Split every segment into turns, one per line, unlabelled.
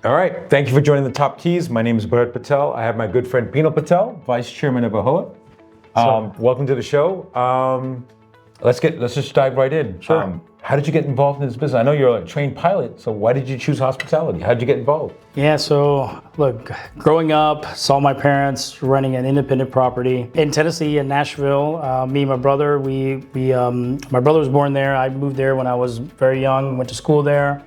All right, thank you for joining the Top Keys. My name is Patel. I have my good friend Pinal Patel, Vice Chairman of AAHOA. Welcome to the show. Let's just dive right in.
Sure.
How did you get involved in this business? I know you're a trained pilot, so why did you choose hospitality? How did you get involved?
Yeah, so look, growing up, saw my parents running an independent property in Tennessee, in Nashville. Me and my brother, my brother was born there. I moved there when I was very young, went to school there.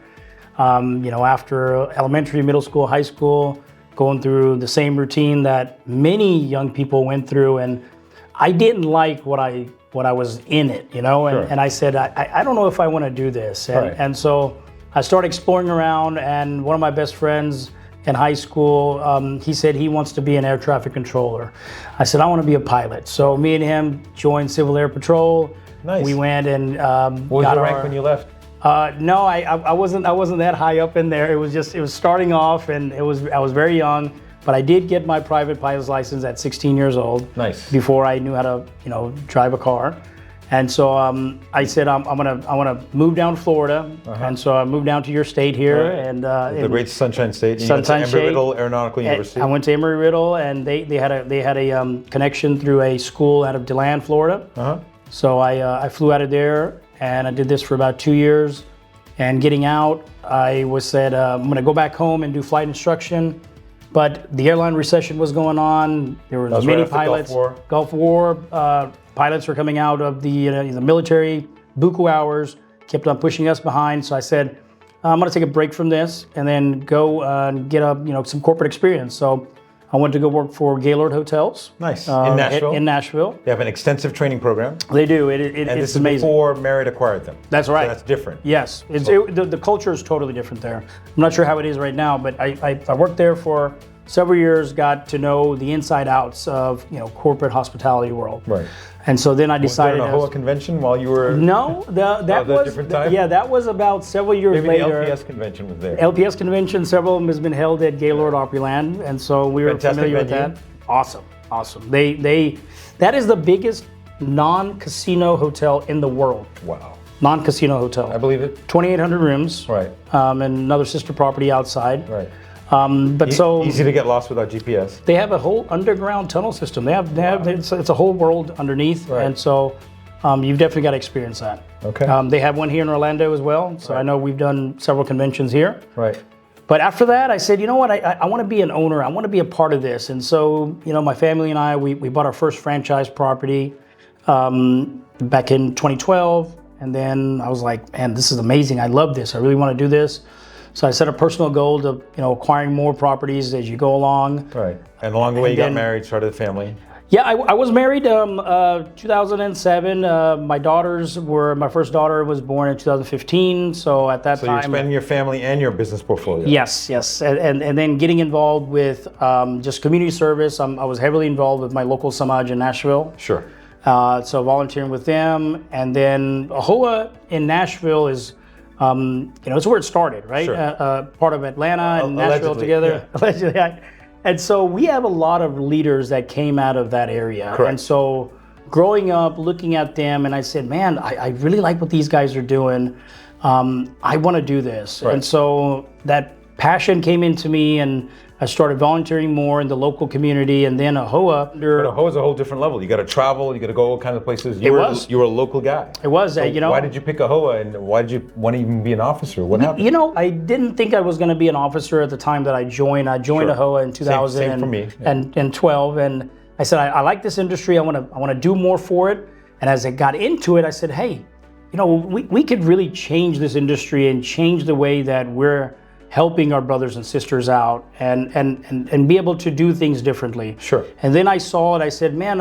After elementary, middle school, high school, going through the same routine that many young people went through. And I didn't like what I was in it, and,
Sure.
and I said, I don't know if I want to do this. And so I started exploring around, and one of my best friends in high school, he said he wants to be an air traffic controller. I said, I want to be a pilot. So me and him joined Civil Air Patrol.
Nice.
We went and
What was your rank when you left?
No, I wasn't that high up in there. It was starting off, and I was very young. But I did get my private pilot's license at 16 years old.
Nice.
Before I knew how to, drive a car. And so I said, I want to move down to Florida. And so I moved down to your state here.
Right.
And
The great Sunshine State. You
Sunshine
went to
State.
Embry-Riddle Aeronautical University.
I went to Embry-Riddle, and they had a connection through a school out of DeLand, Florida. So I flew out of there, and I did this for about 2 years. And getting out, I said, I'm going to go back home and do flight instruction. But the airline recession was going on. There were many pilots. Gulf War. Pilots were coming out of the military. Buku hours kept on pushing us behind. So I said, I'm going to take a break from this and then go and get some corporate experience. So I went to go work for Gaylord Hotels.
Nice. In Nashville?
In Nashville.
They have an extensive training program.
They do.
And
it's
this is
amazing.
before Marriott acquired them.
That's right.
So that's different.
Yes. The culture is totally different there. I'm not sure how it is right now, but I worked there for several years, got to know the inside outs of corporate hospitality world.
Right.
And so then I decided.
Was there an AAHOA convention while you were?
No, that was
different time?
Yeah, that was about several years
Maybe
later.
the LPS convention was there.
LPS convention, several of them has been held at Gaylord Opryland, and so we were
Fantastic
familiar with
venue.
that. Awesome. That is the biggest non-casino hotel in the world.
Wow.
Non-casino hotel.
I believe it.
2,800 rooms.
Right.
And another sister property outside.
Right.
But so
easy to get lost without GPS.
they have a whole underground tunnel system. They have it's a whole world underneath,
Right.
and so you've definitely got to experience that.
Okay.
They have one here in Orlando as well. So
Right.
I know we've done several conventions here.
Right.
But after that, I said, you know what? I want to be an owner. I want to be a part of this. And so, my family and I, we bought our first franchise property back in 2012. And then I was like, man, this is amazing. I love this. I really want to do this. So I set a personal goal to, acquiring more properties as you go along.
Right. And along the way, you got married, started a family.
Yeah, I was married 2007. My first daughter was born in 2015. So at that
So
time.
you're expanding your family and your business portfolio.
Yes. And then getting involved with just community service. I was heavily involved with my local Samaj in Nashville.
Sure.
So volunteering with them. And then AAHOA in Nashville is, it's where it started, right?
Sure.
Part of Atlanta and Nashville
Allegedly,
together.
yeah.
Allegedly, yeah. And so we have a lot of leaders that came out of that area.
Correct.
And so growing up, looking at them, and I said, man, I really like what these guys are doing. I want to do this.
Right.
And so that passion came into me, and I started volunteering more in the local community, and then AAHOA.
But AAHOA is a whole different level. You got to travel. You got to go all kinds of places. You were a local guy.
It was,
Why did you pick AAHOA, and why did you want to even be an officer? What happened?
I didn't think I was going to be an officer at the time that I joined. I joined
Sure.
AAHOA in 2000
Same for me. Yeah.
and 12, and I said I like this industry. I want to do more for it. And as I got into it, I said, hey, we could really change this industry and change the way that we're helping our brothers and sisters out and be able to do things differently.
Sure.
And then I saw it. I said, man,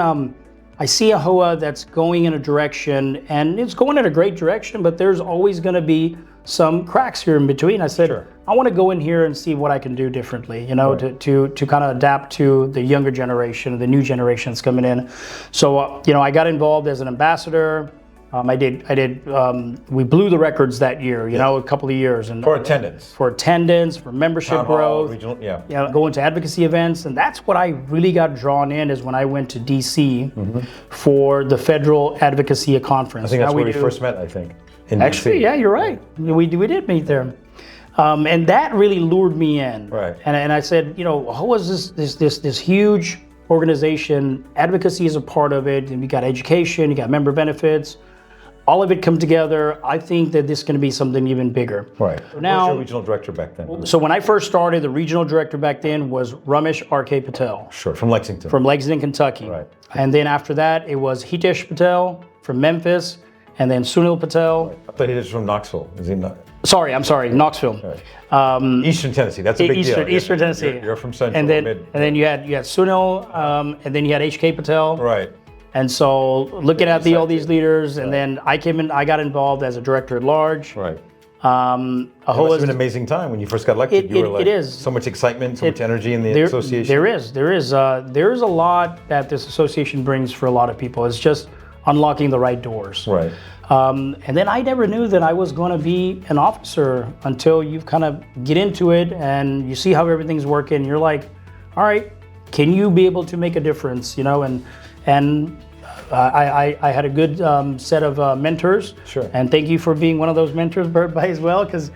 I see AAHOA that's going in a direction, and it's going in a great direction, but there's always going to be some cracks here in between. I said,
Sure.
I want to go in here and see what I can do differently,
Right.
to kind of adapt to the younger generation, the new generation that's coming in. So, I got involved as an ambassador. We blew the records that year, a couple of years. And
For attendance.
For membership
Town hall,
growth.
regional, yeah.
Going to advocacy events. And that's what I really got drawn in, is when I went to DC for the Federal Advocacy Conference.
I think that's where we first met, I think. In
Actually,
DC.
yeah, you're right. We did meet there. And that really lured me in.
Right.
And I said, AAHOA is this huge organization. Advocacy is a part of it. And you got education, you got member benefits. All of it come together. I think that this is going to be something even bigger.
Right.
Now,
who was your regional director back then?
So when I first started, the regional director back then was Ramesh R.K. Patel.
Sure, from Lexington.
From Lexington, Kentucky.
Right.
And then after that, it was Hitesh Patel from Memphis, and then Sunil Patel.
Right. I thought he was from Knoxville. Is he not?
Sorry, Knoxville.
Right. Eastern Tennessee. That's a big deal.
Eastern Tennessee.
You're from Central.
And then you had Sunil, and then you had H.K. Patel.
Right.
And so looking at all these leaders, and then I came in, I got involved as a director at large.
Right.
AAHOA
It must have been an amazing time when you first got elected. You were like,
it is.
So much excitement, so much energy in the association.
There is a lot that this association brings for a lot of people. It's just unlocking the right doors.
Right.
And then I never knew that I was going to be an officer until you kind of get into it and you see how everything's working. And you're like, all right, can you be able to make a difference? And I had a good set of mentors.
Sure.
And thank you for being one of those mentors, Bert, as well, because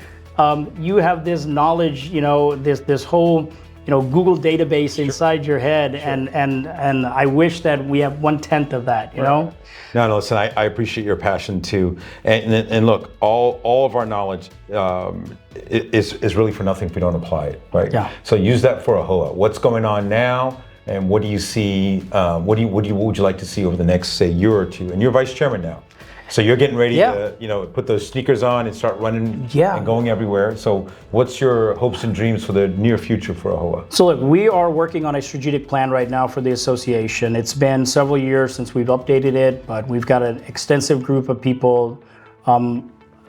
you have this knowledge, this whole Google database inside your head, and I wish that we have 1/10 of that, know.
No, listen, I appreciate your passion too, and look, all of our knowledge is really for nothing if we don't apply it, right?
Yeah.
So use that for AAHOA. What's going on now? And what do you see? What would you like to see over the next, say, year or two? And you're vice chairman now, so you're getting ready to, put those sneakers on and start running and going everywhere. So, what's your hopes and dreams for the near future for AAHOA?
So, look, we are working on a strategic plan right now for the association. It's been several years since we've updated it, but we've got an extensive group of people,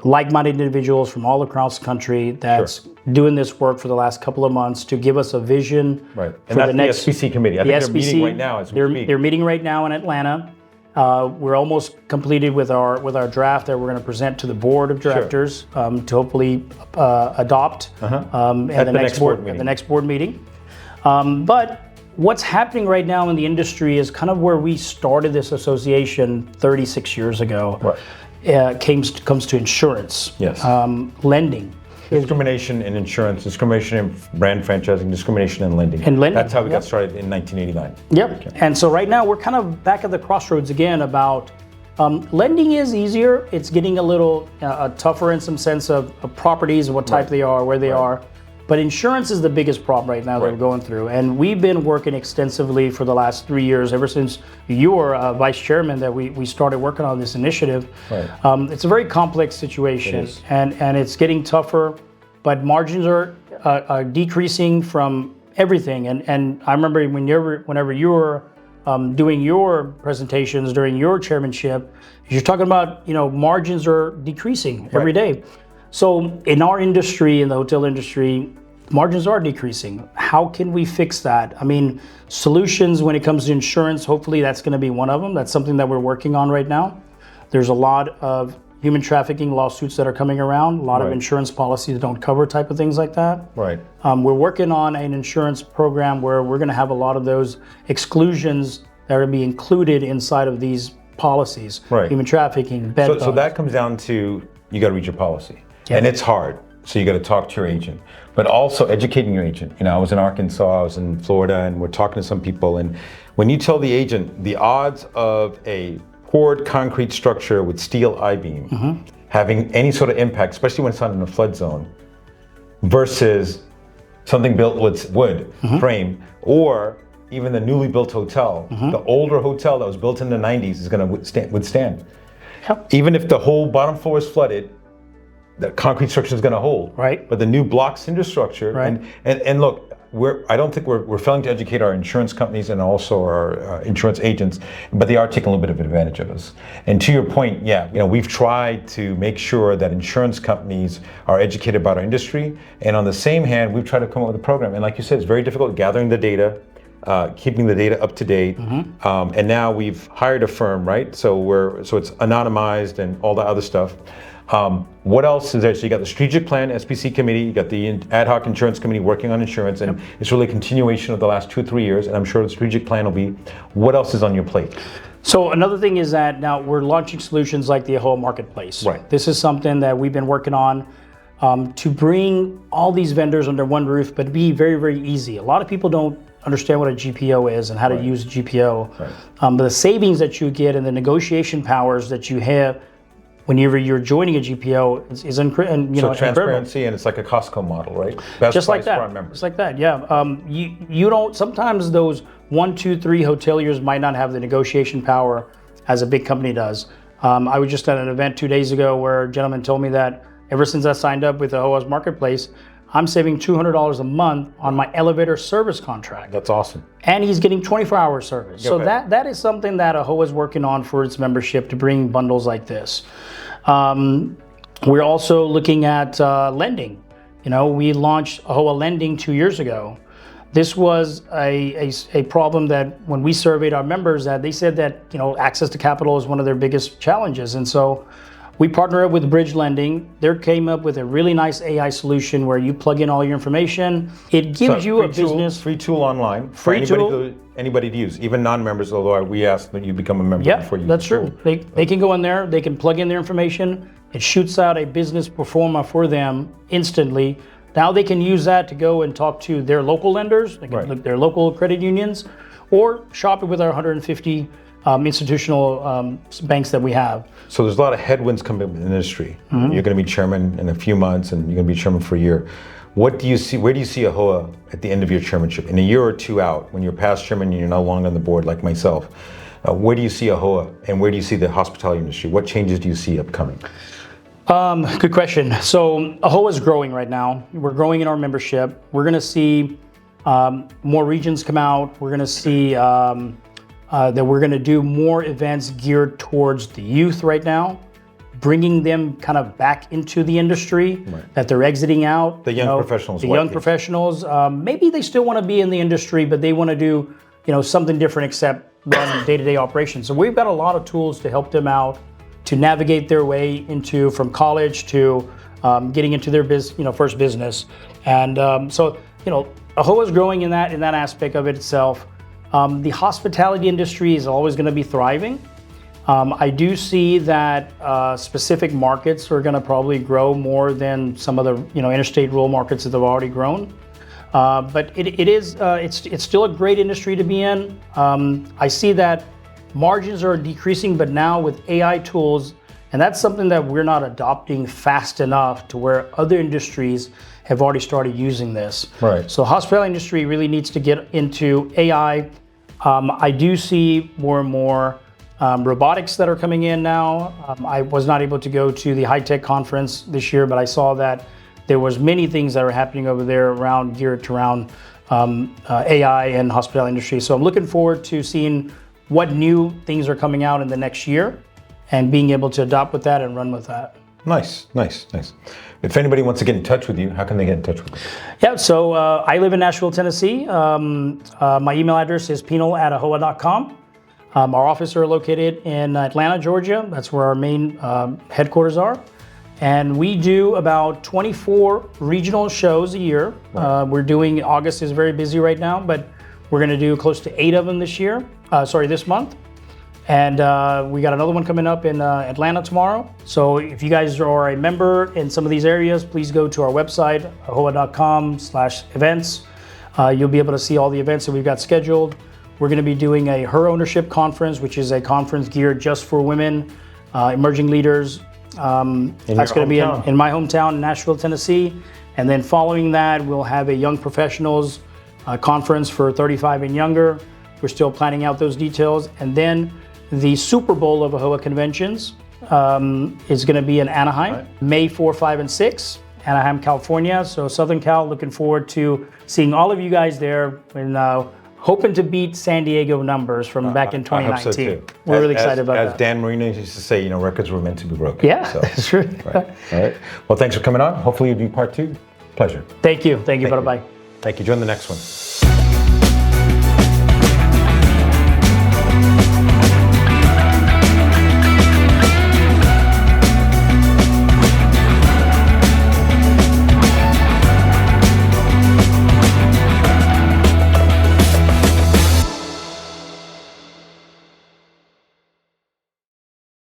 like-minded individuals from all across the country that's doing this work for the last couple of months to give us a vision
and
for
that's
the next
the SPC committee. I think they're meeting right now as we speak.
They're meeting right now in Atlanta. We're almost completed with our draft that we're going to present to the board of directors to hopefully adopt
at the next board meeting.
But what's happening right now in the industry is kind of where we started this association 36 years ago.
Right.
Comes to insurance, lending.
Discrimination in insurance, discrimination in brand franchising, discrimination in lending. That's how we got started in 1989.
Yep. And so right now we're kind of back at the crossroads again about lending is easier. It's getting a little tougher in some sense of properties and what type they are, where they are. But insurance is the biggest problem right now that we're going through. And we've been working extensively for the last 3 years, ever since you were vice chairman, that we started working on this initiative.
Right.
It's a very complex situation, and it's getting tougher, but margins are decreasing from everything. And I remember whenever you were doing your presentations during your chairmanship, you're talking about, margins are decreasing every day. So in our industry, in the hotel industry, margins are decreasing. How can we fix that? I mean, solutions when it comes to insurance, hopefully that's going to be one of them. That's something that we're working on right now. There's a lot of human trafficking lawsuits that are coming around, a lot of insurance policies that don't cover type of things like that.
Right.
We're working on an insurance program where we're going to have a lot of those exclusions that are going to be included inside of these policies. Right. Human trafficking, bed bugs.
So that comes down to, you got to read your policy. And it's hard, so you got to talk to your agent, but also educating your agent. I was in Arkansas, I was in Florida, and we're talking to some people, and when you tell the agent the odds of a poured concrete structure with steel I-beam having any sort of impact, especially when it's not in a flood zone, versus something built with wood frame, or even the newly built hotel, the older hotel that was built in the 90s is going to withstand. Yep. Even if the whole bottom floor is flooded, the concrete structure is going to hold. Right. But the new block cinder structure, and look, I don't think we're failing to educate our insurance companies and also our insurance agents, but they are taking a little bit of advantage of us. And to your point, we've tried to make sure that insurance companies are educated about our industry, and on the same hand, we've tried to come up with a program. And like you said, it's very difficult gathering the data, keeping the data up to date, and now we've hired a firm, right? So it's anonymized and all the other stuff. What else is there? So you got the strategic plan, SPC committee, you got the ad hoc insurance committee working on insurance, and it's really a continuation of the last 2 or 3 years, and I'm sure the strategic plan will be. What else is on your plate?
So another thing is that now we're launching solutions like the AAHOA Marketplace.
Right.
This is something that we've been working on. to bring all these vendors under one roof, but be very, very easy. A lot of people don't understand what a GPO is and how to use GPO. But the savings that you get and the negotiation powers that you have whenever you're joining a GPO is incredible.
Transparency, and it's like a Costco model, right? Best
Just like
price for our
that.
members.
Just like that, yeah. You don't, sometimes those 1, 2, 3 hoteliers might not have the negotiation power as a big company does. I was just at an event 2 days ago where a gentleman told me that ever since I signed up with AAHOA's marketplace, I'm saving $200 a month on my elevator service contract.
That's awesome.
And he's getting 24-hour service. So that is something that AAHOA is working on for its membership, to bring bundles like this. We're also looking at lending. We launched AAHOA Lending 2 years ago. This was a problem that when we surveyed our members, that they said that access to capital is one of their biggest challenges. And so we partnered up with Bridge Lending. They came up with a really nice AI solution where you plug in all your information. It gives you a business.
Free tool online for anybody to use, even non-members, although we ask that you become a member before you use
that's true. They can go in there, they can plug in their information. It shoots out a business pro forma for them instantly. Now they can use that to go and talk to their local lenders, they can look at their local credit unions, or shop it with our 150 institutional banks that we have.
So there's a lot of headwinds coming up in the industry. You're going to be chairman in a few months, and you're going to be chairman for a year. What do you see? Where do you see AAHOA at the end of your chairmanship? In a year or two out, when you're past chairman and you're no longer on the board like myself, where do you see AAHOA, and where do you see the hospitality industry? What changes do you see upcoming?
Good question. So AAHOA is growing right now. We're growing in our membership. We're going to see more regions come out. We're going to see that we're going to do more events geared towards the youth right now, bringing them kind of back into the industry, that they're exiting out.
The young professionals.
The young professionals. Maybe they still want to be in the industry, but they want to do something different except run day-to-day operations. So we've got a lot of tools to help them out to navigate their way from college to getting into their first business. And so AAHOA is growing in that aspect of it itself. The hospitality industry is always going to be thriving. I do see that specific markets are going to probably grow more than some of the interstate rural markets that have already grown. But it's still a great industry to be in. I see that margins are decreasing, but now with AI tools, and that's something that we're not adopting fast enough to where other industries have already started using this.
Right.
So the hospitality industry really needs to get into AI. I do see more and more robotics that are coming in now. I was not able to go to the high-tech conference this year, but I saw that there was many things that are happening over there geared around AI and hospitality industry. So I'm looking forward to seeing what new things are coming out in the next year and being able to adopt with that and run with that.
Nice. If anybody wants to get in touch with you, how can they get in touch with you?
Yeah, so I live in Nashville, Tennessee. My email address is pinal@ahoa.com. Our offices are located in Atlanta, Georgia. That's where our main headquarters are. And we do about 24 regional shows a year. We're doing, August is very busy right now, but we're going to do close to 8 of them this month. And we got another one coming up in Atlanta tomorrow. So if you guys are a member in some of these areas, please go to our website, ahoa.com/events. You'll be able to see all the events that we've got scheduled. We're going to be doing a Her Ownership Conference, which is a conference geared just for women, emerging leaders. That's going to be in my hometown, Nashville, Tennessee. And then following that, we'll have a Young Professionals conference for 35 and younger. We're still planning out those details. And then the Super Bowl of AAHOA Conventions is going to be in Anaheim, May 4, 5, and 6, Anaheim, California. So Southern Cal, looking forward to seeing all of you guys there, and hoping to beat San Diego numbers from back in 2019. I hope so too. We're really excited about that.
As Dan Marino used to say, records were meant to be broken.
Yeah, so, that's true.
Right. All right. Well, thanks for coming on. Hopefully you'll do part 2. Pleasure.
Thank you. Bye-bye.
Thank you. Join the next one.